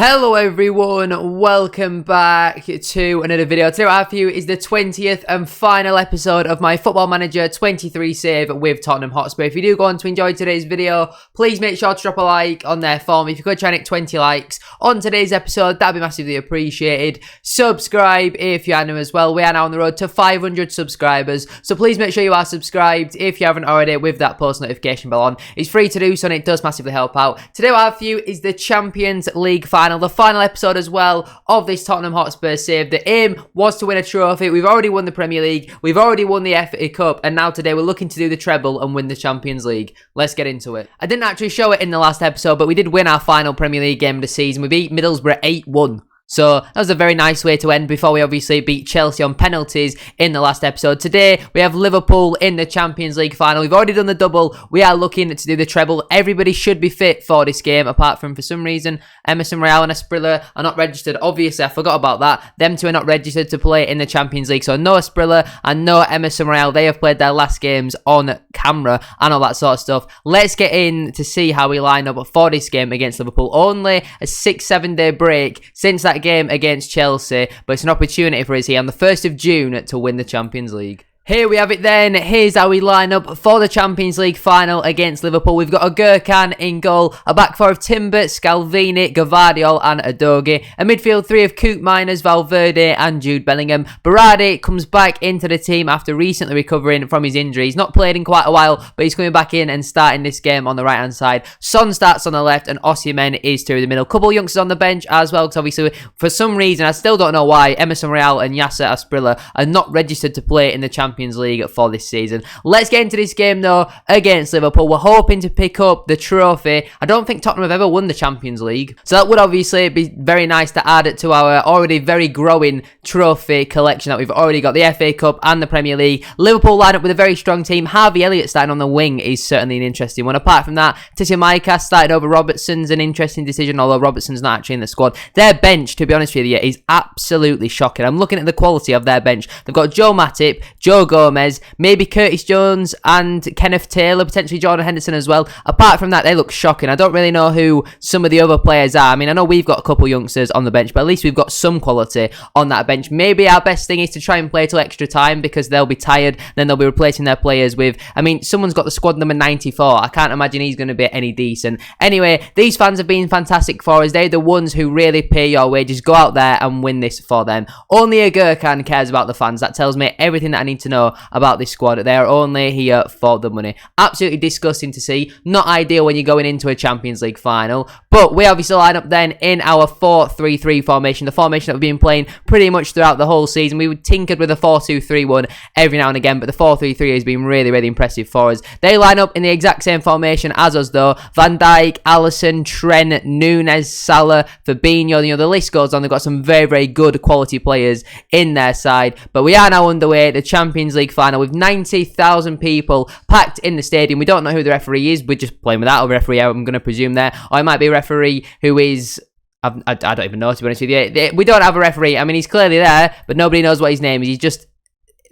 Hello everyone, welcome back to another video. Today what I have for you is the 20th and final episode of my Football Manager 23 save with Tottenham Hotspur. If you do go on to enjoy today's video, please make sure to drop a like on there for me. If you could try and hit 20 likes on today's episode, that'd be massively appreciated. Subscribe if you are new as well. We are now on the road to 500 subscribers, so please make sure you are subscribed if you haven't already with that post notification bell on. It's free to do so and it does massively help out. Today what I have for you is the Champions League final, the final episode as well of this Tottenham Hotspur save. The aim was to win a trophy. We've already won the Premier League, we've already won the FA Cup, and now today we're looking to do the treble and win the Champions League. Let's get into it. I didn't actually show it in the last episode, but we did win our final Premier League game of the season. We beat Middlesbrough 8-1. So that was a very nice way to end before we obviously beat Chelsea on penalties in the last episode. Today, we have Liverpool in the Champions League final. We've already done the double. We are looking to do the treble. Everybody should be fit for this game, apart from, for some reason, Emerson Royal and Asprilla are not registered. Obviously, I forgot about that. Them two are not registered to play in the Champions League. So no Asprilla and no Emerson Royal. They have played their last games on camera and all that sort of stuff. Let's get in to see how we line up for this game against Liverpool. Only a 6-7 day break since that game against Chelsea, but it's an opportunity for us here on the 1st of June to win the Champions League. Here we have it then. Here's how we line up for the Champions League final against Liverpool. We've got a Gurkan in goal, a back four of Timber, Scalvini, Gvardiol and Udogie. A midfield three of Coop Miners, Valverde and Jude Bellingham. Berardi comes back into the team after recently recovering from his injury. He's not played in quite a while, but he's coming back in and starting this game on the right-hand side. Son starts on the left and Osimhen is through the middle. Couple of youngsters on the bench as well, because obviously for some reason, I still don't know why, Emerson Royal and Yasser Asprilla are not registered to play in the Champions League for this season. Let's get into this game though against Liverpool. We're hoping to pick up the trophy. I don't think Tottenham have ever won the Champions League, so that would obviously be very nice to add it to our already very growing trophy collection that we've already got. The FA Cup and the Premier League. Liverpool line up with a very strong team. Harvey Elliott starting on the wing is certainly an interesting one. Apart from that, Tissimaikas started over Robertson's an interesting decision, although Robertson's not actually in the squad. Their bench, to be honest with you, is absolutely shocking. I'm looking at the quality of their bench. They've got Joe Matip, Joe Gomez, maybe Curtis Jones and Kenneth Taylor, potentially Jordan Henderson as well. Apart from that, they look shocking. I don't really know who some of the other players are. I mean, I know we've got a couple youngsters on the bench, but at least we've got some quality on that bench. Maybe our best thing is to try and play till extra time because they'll be tired, then they'll be replacing their players with, I mean, someone's got the squad number 94. I can't imagine he's going to be any decent. Anyway, these fans have been fantastic for us. They're the ones who really pay your wages. Go out there and win this for them. Only a Gurkan cares about the fans. That tells me everything that I need to know about this squad. They are only here for the money. Absolutely disgusting to see. Not ideal when you're going into a Champions League final. But we obviously line up then in our 4-3-3 formation. The formation that we've been playing pretty much throughout the whole season. We tinkered with a 4-2-3-1 every now and again, but the 4-3-3 has been really, really impressive for us. They line up in the exact same formation as us though. Van Dijk, Alisson, Trent, Nunes, Salah, Fabinho. You know, the list goes on. They've got some very, very good quality players in their side. But we are now underway. The Champions League final with 90,000 people packed in the stadium. We don't know who the referee is. We're just playing without a referee, I'm going to presume there. Or it might be a referee who is... I don't even know, to be honest with you. We don't have a referee. I mean, he's clearly there, but nobody knows what his name is. He's just...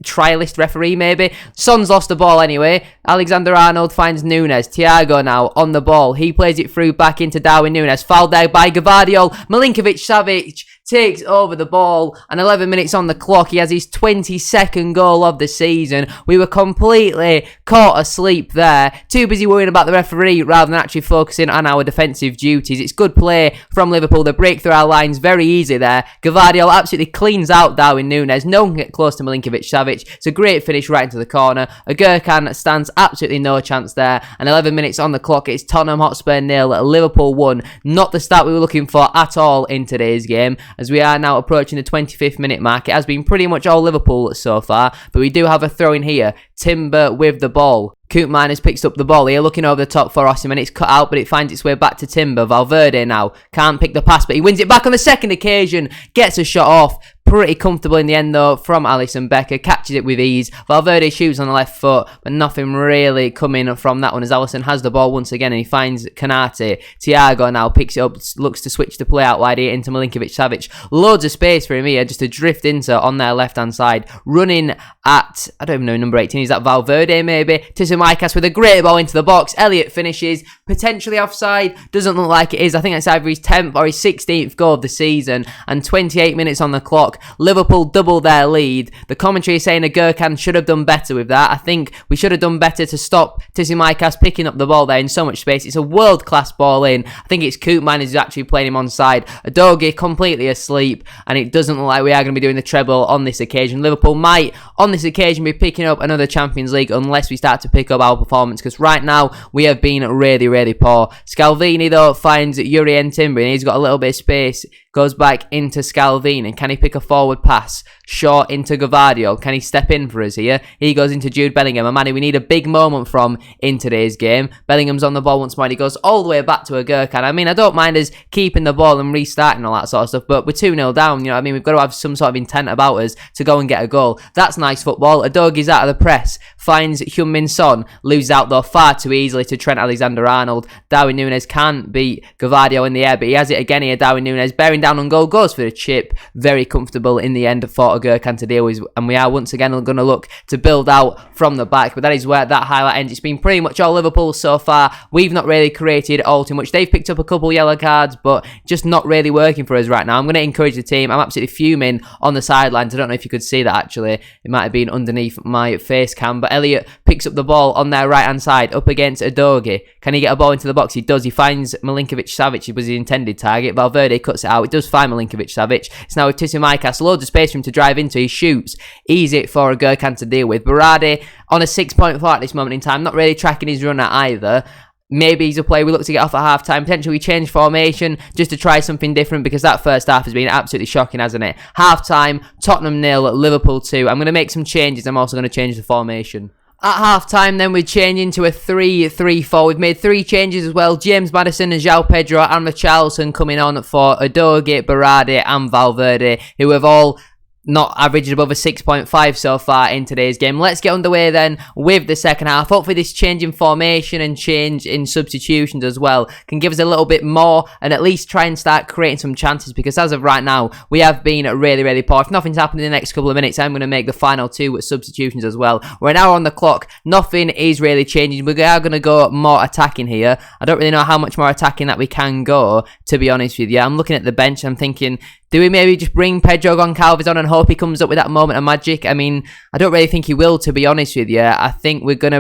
trialist referee maybe. Son's lost the ball anyway. Alexander-Arnold finds Nunes. Thiago now on the ball. He plays it through back into Darwin Nunes. Fouled there by Gvardiol. Milinkovic-Savic takes over the ball and 11 minutes on the clock. He has his 22nd goal of the season. We were completely caught asleep there. Too busy worrying about the referee rather than actually focusing on our defensive duties. It's good play from Liverpool. They break through our lines very easy there. Gvardiol absolutely cleans out Darwin Nunes. No one can get close to Milinkovic-Savic. It's a great finish right into the corner. A Gurkan stands absolutely no chance there. And 11 minutes on the clock. It's Tottenham Hotspur 0, Liverpool 1. Not the start we were looking for at all in today's game, as we are now approaching the 25th minute mark. It has been pretty much all Liverpool so far, but we do have a throw in here. Timber with the ball. Coop Miners picks up the ball here, looking over the top for Osimhen. It's cut out, but it finds its way back to Timber. Valverde now can't pick the pass, but he wins it back on the second occasion. Gets a shot off. pretty comfortable in the end though from Alisson Becker, catches it with ease. Valverde shoots on the left foot, but nothing really coming from that one as Alisson has the ball once again and he finds Kanate. Thiago now picks it up, looks to switch the play out wide here into Milinkovic-Savic. Loads of space for him here just to drift into on their left hand side, running at, I don't even know, number 18, is that Valverde maybe? Tsimikas with a great ball into the box. Elliott finishes, potentially offside, doesn't look like it is. I think it's either his 10th or his 16th goal of the season, and 28 minutes on the clock. Liverpool double their lead. The commentary is saying Gurkan should have done better with that. I think we should have done better to stop Tsimikas picking up the ball there in so much space. It's a world-class ball in. I think it's Koopman who's actually playing him onside. Udogie completely asleep, and it doesn't look like we are going to be doing the treble on this occasion. Liverpool might, on this occasion, be picking up another Champions League unless we start to pick up our performance, because right now we have been really, really poor. Scalvini, though, finds Jurrien Timber, and he's got a little bit of space. Goes back into Scalvini. Can he pick a forward pass? Short into Gvardiol. Can he step in for us here? He goes into Jude Bellingham. A man who we need a big moment from in today's game. Bellingham's on the ball once more. And he goes all the way back to Gurkan. I mean, I don't mind us keeping the ball and restarting all that sort of stuff, but we're 2-0 down. You know what I mean? We've got to have some sort of intent about us to go and get a goal. That's nice football. Udogie's out of the press. Finds Heung-min Son. Loses out though far too easily to Trent Alexander-Arnold. Darwin Núñez can't beat Gvardiol in the air, but he has it again here. Darwin Núñez bearing down on goal, goes for the chip. Very comfortable in the end for Gurkan to deal with, and we are once again going to look to build out from the back, but that is where that highlight ends. It's been pretty much all Liverpool so far. We've not really created all too much. They've picked up a couple yellow cards, but just not really working for us right now. I'm going to encourage the team. I'm absolutely fuming on the sidelines. I don't know if you could see that actually. It might have been underneath my face cam, but Elliott picks up the ball on their right hand side up against Udogie. Can he get a ball into the box? He does. He finds Milinkovic-Savic. He was the intended target. Valverde cuts it out. It does find Milinkovic-Savic. It's now with Tsimikas. Loads of space for him to drive into. He shoots. Easy for Gurkan to deal with. Berardi on a 6.4 at this moment in time. Not really tracking his runner either. Maybe he's a player we look to get off at half-time. Potentially change formation just to try something different, because that first half has been absolutely shocking, hasn't it? Half-time, Tottenham 0, Liverpool 2. I'm going to make some changes. I'm also going to change the formation. At half-time, then, we're changing to a 3-3-4. We've made 3 changes as well. James Maddison and João Pedro and Richarlison coming on for Udogie, Berardi and Valverde, who have all not averaged above a 6.5 so far in today's game. Let's get underway then with the second half. Hopefully this change in formation and change in substitutions as well can give us a little bit more and at least try and start creating some chances, because as of right now, we have been really, really poor. If nothing's happened in the next couple of minutes, I'm going to make the final 2 substitutions as well. We're an hour on the clock. Nothing is really changing. We are going to go more attacking here. I don't really know how much more attacking that we can go, to be honest with you. I'm looking at the bench. I'm thinking, do we maybe just bring Pedro Goncalves on and hope he comes up with that moment of magic? I mean, I don't really think he will, to be honest with you. I think we need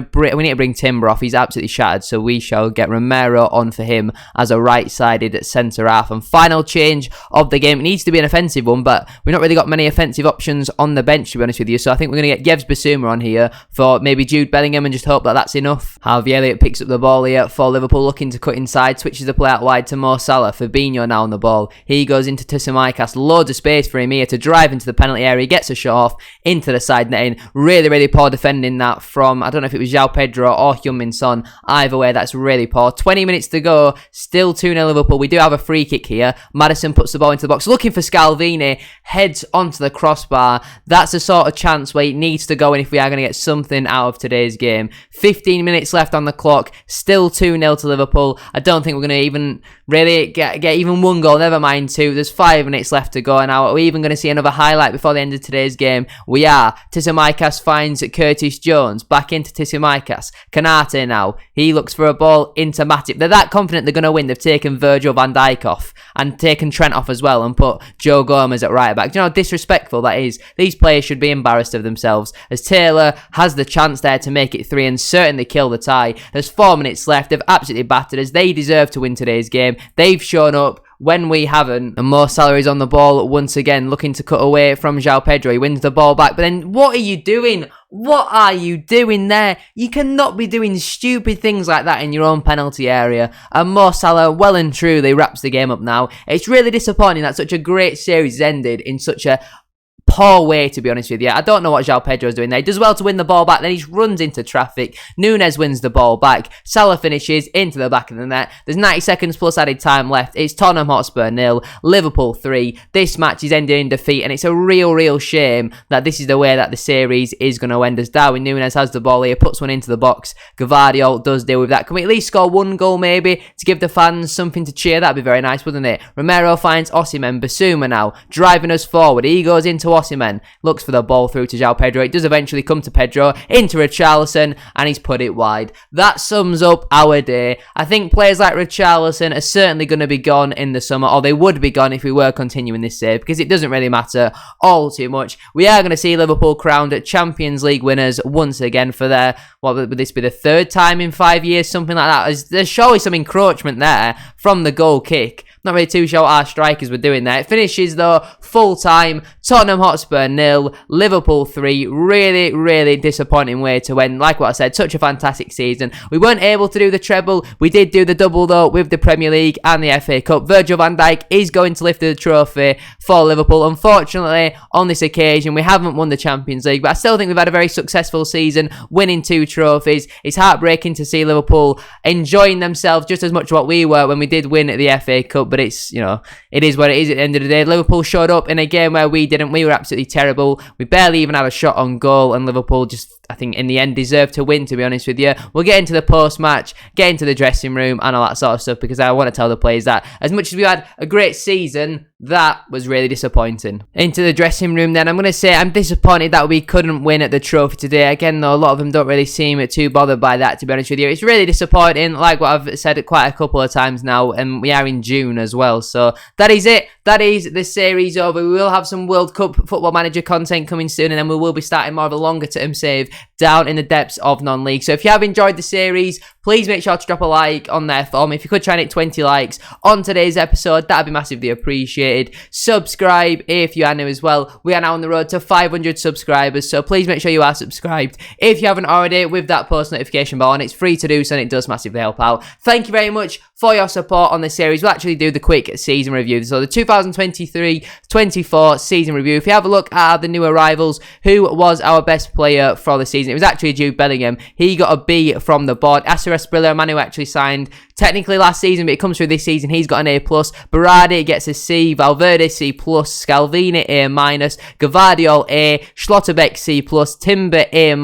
to bring Timber off. He's absolutely shattered, so we shall get Romero on for him as a right-sided centre-half. And final change of the game. It needs to be an offensive one, but we've not really got many offensive options on the bench, to be honest with you. So I think we're going to get Yves Bissouma on here for maybe Jude Bellingham and just hope that that's enough. Harvey Elliott picks up the ball here for Liverpool, looking to cut inside, switches the play out wide to Mo Salah. Fabinho now on the ball. He goes into Tsimikas. Loads of space for him here to drive into the penalty area. He gets a shot off into the side netting. Really, really poor defending that from, I don't know if it was João Pedro or Heung-min Son. Either way, that's really poor. 20 minutes to go. Still 2-0 Liverpool. We do have a free kick here. Maddison puts the ball into the box. Looking for Scalvini. Heads onto the crossbar. That's the sort of chance where it needs to go in if we are going to get something out of today's game. 15 minutes left on the clock. Still 2-0 to Liverpool. I don't think we're going to even really get even one goal. Never mind 2. There's 5 minutes left to go. Now, are we even going to see another highlight before the end of today's game? We are. Tsimikas finds Curtis Jones. Back into Tsimikas. Kanate now. He looks for a ball into Matip. They're that confident they're going to win. They've taken Virgil van Dijk off and taken Trent off as well and put Joe Gomez at right back. Do you know how disrespectful that is? These players should be embarrassed of themselves, as Taylor has the chance there to make it 3 and certainly kill the tie. There's 4 minutes left. They've absolutely battered us. They deserve to win today's game. They've shown up when we haven't. And Mo Salah is on the ball once again, looking to cut away from João Pedro. He wins the ball back, but then what are you doing? What are you doing there? You cannot be doing stupid things like that in your own penalty area. And Mo Salah well and truly wraps the game up now. It's really disappointing that such a great series has ended in such a whole way, to be honest with you. I don't know what João Pedro's doing there. He does well to win the ball back, then he runs into traffic. Nunes wins the ball back. Salah finishes into the back of the net. There's 90 seconds plus added time left. It's Tottenham Hotspur 0, Liverpool 3. This match is ending in defeat, and it's a real shame that this is the way that the series is going to end, as Darwin Nunes has the ball here, puts one into the box. Gvardiol does deal with that. Can we at least score one goal maybe to give the fans something to cheer? That'd be very nice, wouldn't it? Romero finds Osimhen. Basuma now driving us forward. He goes into Osimhen, looks for the ball through to João Pedro. It does eventually come to Pedro, into Richarlison, and he's put it wide. That sums up our day. I think players like Richarlison are certainly going to be gone in the summer, or they would be gone if we were continuing this save, because it doesn't really matter all too much. We are going to see Liverpool crowned Champions League winners once again for their, what would this be, the third time in 5 years, something like that. There's surely some encroachment there from the goal kick. Not really too sure what our strikers were doing there. It finishes though full time. Tottenham Hotspur 0, Liverpool 3. Really disappointing way to end. Like what I said, such a fantastic season. We weren't able to do the treble. We did do the double though with the Premier League and the FA Cup. Virgil van Dijk is going to lift the trophy for Liverpool. Unfortunately, on this occasion, we haven't won the Champions League, but I still think we've had a very successful season, winning 2 trophies. It's heartbreaking to see Liverpool enjoying themselves just as much what we were when we did win the FA Cup, but it's, you know, it is what it is at the end of the day. Liverpool showed up in a game where we didn't. We were absolutely terrible. We barely even had a shot on goal, and Liverpool just, I think, in the end deserved to win, to be honest with you. We'll get into the post-match, get into the dressing room and all that sort of stuff, because I want to tell the players that as much as we had a great season, that was really disappointing. Into the dressing room then, I'm going to say I'm disappointed that we couldn't win at the trophy today. Again, though, a lot of them don't really seem too bothered by that, to be honest with you. It's really disappointing, like what I've said quite a couple of times now, and we are in June as well. So that is it. That is the series over. We will have some World Cup Football Manager content coming soon, and then we will be starting more of a longer term save down in the depths of non-league. So if you have enjoyed the series, please make sure to drop a like on there for me. If you could try and hit 20 likes on today's episode, that'd be massively appreciated. Subscribe if you are new as well. We are now on the road to 500 subscribers, so please make sure you are subscribed if you haven't already, with that post notification bell on. It's free to do so, and it does massively help out. Thank you very much for your support on this series. We'll actually do the quick season review. So the 2023-24 season review. If you have a look at the new arrivals, who was our best player for the season? It was actually Jude Bellingham. He got a B from the board. Asperilla, a man who actually signed technically last season, but it comes through this season. He's got an A+. Berardi gets a C. Valverde C+. Scalvini A-. Gvardiol A. Schlotterbeck C+. Timber A-.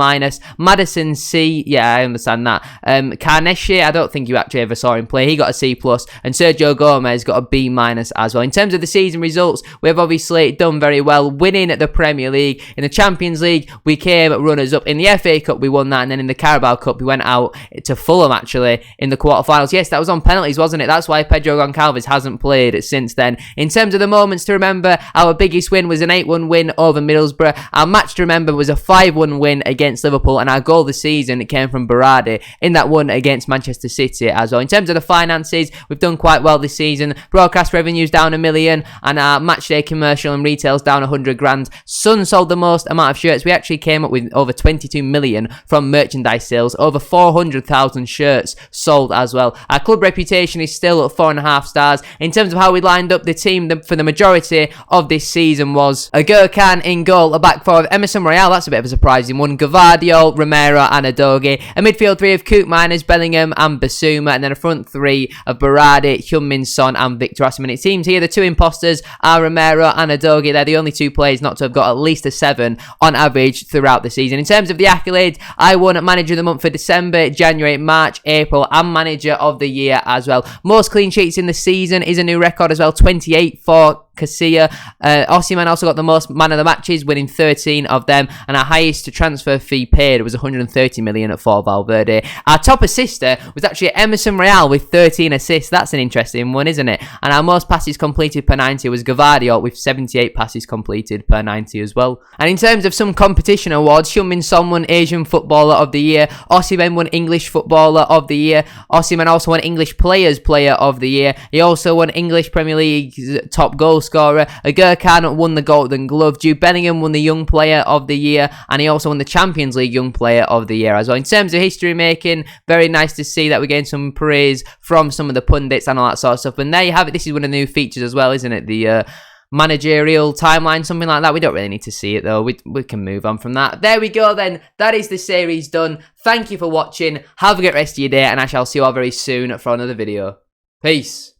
Maddison C. Yeah, I understand that. Carnesci, I don't think you actually ever saw him play. He got a C+. And Sergio Gomez got a B- as well. In terms of the season results, we've obviously done very well, winning at the Premier League. In the Champions League, we came runners-up. In the FA Cup, we won that. And then in the Carabao Cup, we went out to Fulham, actually, in the quarterfinals. Yes, that was on penalties, wasn't it? That's why Pedro Goncalves hasn't played since then. In terms of the moments to remember, our biggest win was an 8-1 win over Middlesbrough. Our match to remember was a 5-1 win against Liverpool, and our goal of the season came from Berardi in that one against Manchester City as well. In terms of the finances, we've done quite well this season. Broadcast revenue's down $1 million, and our matchday commercial and retail's down 100 grand. Sun sold the most amount of shirts. We actually came up with over 22 million from merchandise sales, over 400,000 shirts sold as well. Our club reputation is still at 4.5 stars. In terms of how we lined up the team for the majority of this season was a Gurkhan in goal, a back four of Emerson Royale, that's a bit of a surprising one, Gvardiol, Romero and Udogie, a midfield three of Koop Miners, Bellingham and Basuma, and then a front three of Berardi, Heung-min Son and Victor Osimhen. It seems here the two imposters are Romero and Udogie. They're the only two players not to have got at least a 7 on average throughout the season. In terms of the accolades, I won Manager of the Month for December, January, March, April, and Manager of the Year as well. Most clean sheets in the season is a new record as well, 28 for Casilla. Osimhen also got the most man of the matches, winning 13 of them, and our highest transfer fee paid was 130 million for Valverde. Our top assister was actually Emerson Royale with 13 assists. That's an interesting one, isn't it? And our most passes completed per 90 was Gvardiol with 78 passes completed per 90 as well. And in terms of some competition awards, Heung-min Son won Asian Footballer of the Year. Osimhen won English Footballer of the Year. Osimhen also won English Players Player of the Year. He also won English Premier League's top goal scorer. Gurkhan won the Golden Glove. Jude Bellingham won the Young Player of the Year, and he also won the Champions League Young Player of the Year as well. In terms of history making, very nice to see that we're getting some praise from some of the pundits and all that sort of stuff. And there you have it. This is one of the new features as well, isn't it? The managerial timeline, something like that. We don't really need to see it though. We can move on from that. There we go then. That is the series done. Thank you for watching. Have a great rest of your day, and I shall see you all very soon for another video. Peace.